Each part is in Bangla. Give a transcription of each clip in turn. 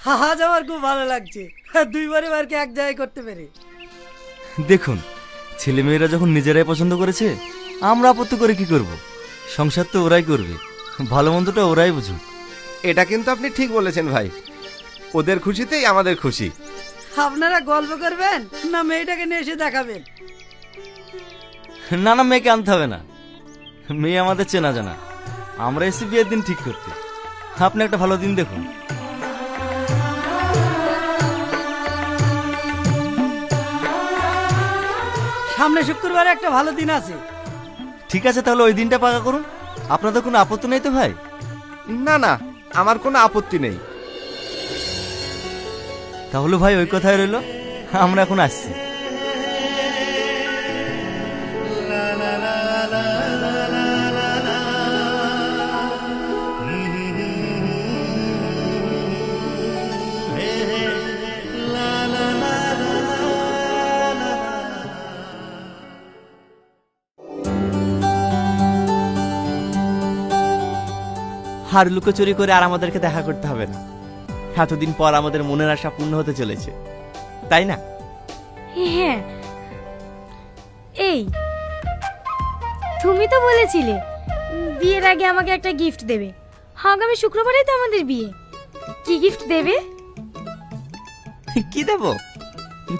আজ আমার খুব ভালো লাগছে, দুই পরিবারকে এক জায়গায় করতে পেরে। দেখুন, ছেলে মেয়েরা যখন নিজেরাই পছন্দ করেছে, আমরা আপত্তি করে কি করব? সংসার তো ওরাই করবে, ভালো মন্দটা ওরাই বুঝুক। এটা কিন্তু আপনি ঠিক বলেছেন ভাই, ওদের খুশিতেই আমাদের খুশি। আপনারা গল্প করবেন না মেয়েটাকে নিয়ে এসে দেখাবেন? না না, মেয়েকে আনতে হবে না, মেয়ে আমাদের চেনা জানা। আমরা এসে বিয়ের দিন ঠিক করতে। আপনি একটা ভালো দিন দেখুন। সামনে শুক্রবারে একটা ভালো দিন আছে। ঠিক আছে, তাহলে ওই দিনটা পাকা করুন। আপনাদের কোনো আপত্তি নেই তো ভাই? না না, আমার কোনো আপত্তি নেই। তাহলে ভাই ওই কথাই রইলো, আমরা এখন আসছি। আর লুকোচুরি করে আর আমাদেরকে দেখা করতে হবে না। এতদিন পর আমাদের মনের আশা পূর্ণ হতে চলেছে, তাই না? হ্যাঁ। এই, তুমি তো বলেছিলে বিয়ের আগে আমাকে একটা গিফট দেবে। আগামী শুক্রবারেই তো আমাদের বিয়ে। কি গিফট দেবে? কি দেব?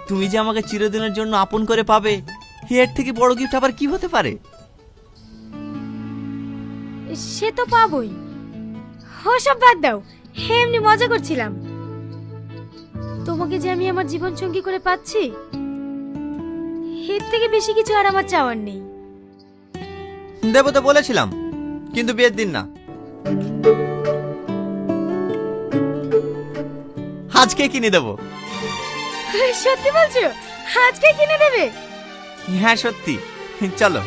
তুমি যে আমাকে চিরদিনের জন্য আপন করে পাবে, এর থেকে বড় গিফট আবার কি হতে পারে? সে তো পাবোই। ওসব বাদ দাও, এমনি মজা করছিলাম। তোমাকে যে আমি আমার জীবন সঙ্গী করে পাচ্ছি, এর থেকে বেশি কিছু আর আমার চাওয়ার নেই। দেব তো বলেছিলাম, কিন্তু বিয়ের দিন না। আজকে কিনে দেব। সত্যি বলছো? আজকে কিনে দেবে? হ্যাঁ সত্যি, চলো।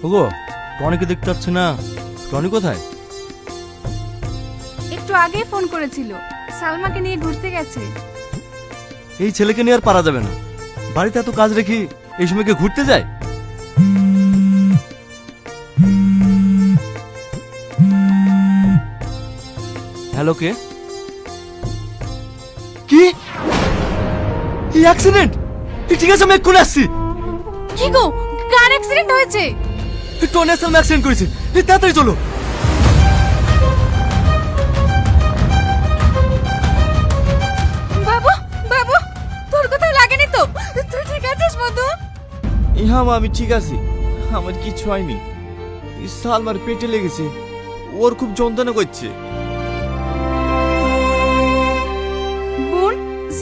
ওগো, টনিকে দেখতে পাচ্ছি না। টনি কোথায়? একটু আগেই ফোন করেছিল, সালমাকে নিয়ে ঘুরতে গেছে। এই ছেলেকে নিয়ে আর পারা যাবে না। বাড়িতে এত কাজ রেখে এই সময়কে ঘুরতে যায়? হ্যালো, কে? কি অ্যাক্সিডেন্ট? ঠিক আছে, আমি এক্ষুনি আসছি। কি গো, কার অ্যাক্সিডেন্ট হয়েছে? টনি আসলে অ্যাক্সিডেন্ট করেছে, তাড়াতাড়ি চলো। বাবু, বাবু, তোর কোথাও লাগেনি তো? তুই ঠিক আছিস মধু? হ্যাঁ মা, আমি ঠিক আছি, আমার কিছু হয়নি। সালমার পেটে লেগেছে, ওর খুব যন্ত্রণা করছে। বোন,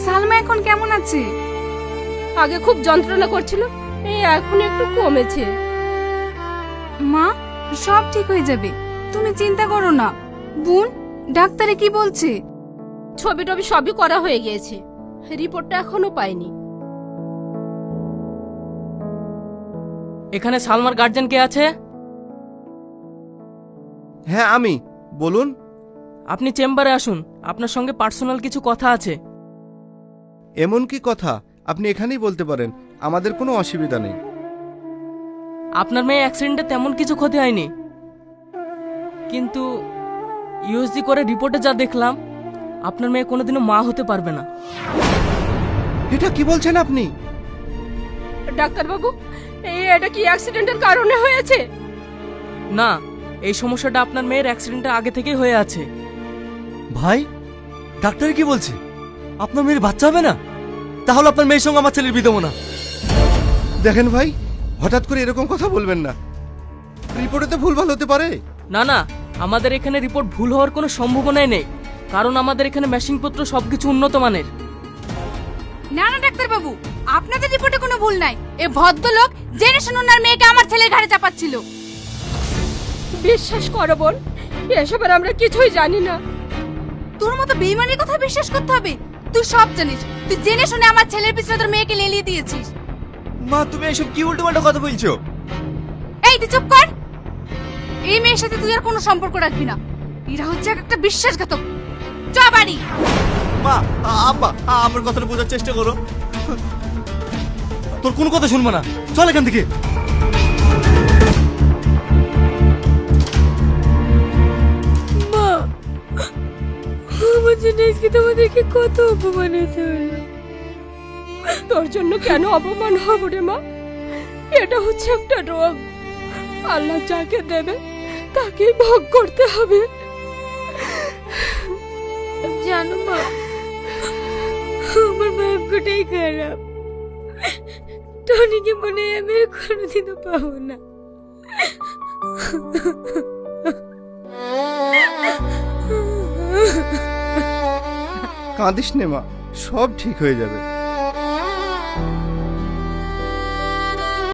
সালমা এখন কেমন আছে? আগে খুব যন্ত্রণা করছিল, এই এখন একটু কমেছে। মা, সব ঠিক হয়ে যাবে, তুমি চিন্তা করো না। বোন, ডাক্তারে কি বলছে? ছবি টবি সবই করা হয়ে গিয়েছে, রিপোর্টটা এখনো পাইনি। এখানে সালমার গার্জিয়ান কে আছে? হ্যাঁ আমি, বলুন। আপনি চেম্বারে আসুন, আপনার সঙ্গে পার্সোনাল কিছু কথা আছে। এমন কি কথা? আপনি এখানেই বলতে পারেন, আমাদের কোনো অসুবিধা নেই। আপনার মেয়ে অ্যাক্সিডেন্টে তেমন কিছু ক্ষতি হয়নি, কিন্তু ইউএসজি করে রিপোর্টে যা দেখলাম, আপনার মেয়ে কোনোদিনও মা হতে পারবে না। এটা কি বলছেন আপনি? ডাক্তারবাবু, এটা কি অ্যাক্সিডেন্টের কারণে হয়েছে? না, এই সমস্যাটা আপনার মেয়ের অ্যাক্সিডেন্টের আগে থেকেই হয়ে আছে। ভাই, ডাক্তার কি বলছে? আপনার মেয়ের বাচ্চা হবে না? তাহলে আপনার মেয়ের সঙ্গে আমার ছেলের বিয়ে দেবো না। দেখেন ভাই, হঠাৎ করে এরকম কথা বলবেন না, রিপোর্টে তো ভুলভাল হতে পারে। না না, আমাদের এখানে রিপোর্ট ভুল হওয়ার কোনো সম্ভাবনাই নেই, কারণ আমাদের এখানে মেশিনপত্র সবকিছু উন্নত মানের। না না ডাক্তার বাবু, আপনাদের রিপোর্টে কোনো ভুল নাই। এ ভদ্রলোক জেনে শুনে ওনার মেয়েকে আমার ছেলের ঘাড়ে চাপাচ্ছিল। বিশ্বাস করো বোন, এসবের আমরা কিছুই জানি না। তোর মতো বেইমানের কথা বিশ্বাস করতে হবে? তুই সব জানিস, তুই জেনে শুনে আমার ছেলের পিছনে তোর মেয়েকে লেলিয়ে দিয়েছিস। মা, তুমি এসব কি উল্টোপাল্টা কথা বলছো? এই তুই চুপ কর। এই মেয়ের সাথে তুই আর কোনো সম্পর্ক রাখবি না। এরা হচ্ছে একটা বিশ্বাসঘাতক। চ বাড়ি। মা, আব্বা, আমার কথাটা বোঝার চেষ্টা করো। তোর কোনো কথা শুনবো না, চল এখান থেকে। মা, আমার জন্য আজকে তোমাদেরকে কত অপমান হতে হলো। তোর জন্য কেন অপমান হব রে মা? এটা হচ্ছে একটা রোগ, আল্লাহ যাকে দেবে তাকেই ভোগ করতে হবে। জানো মা, আমার ভাগ্যটাই খারাপ। টনিকে মনে হয় আমি আর কোনোদিনও পাবো না। কাঁদিস নে মা, সব ঠিক হয়ে যাবে।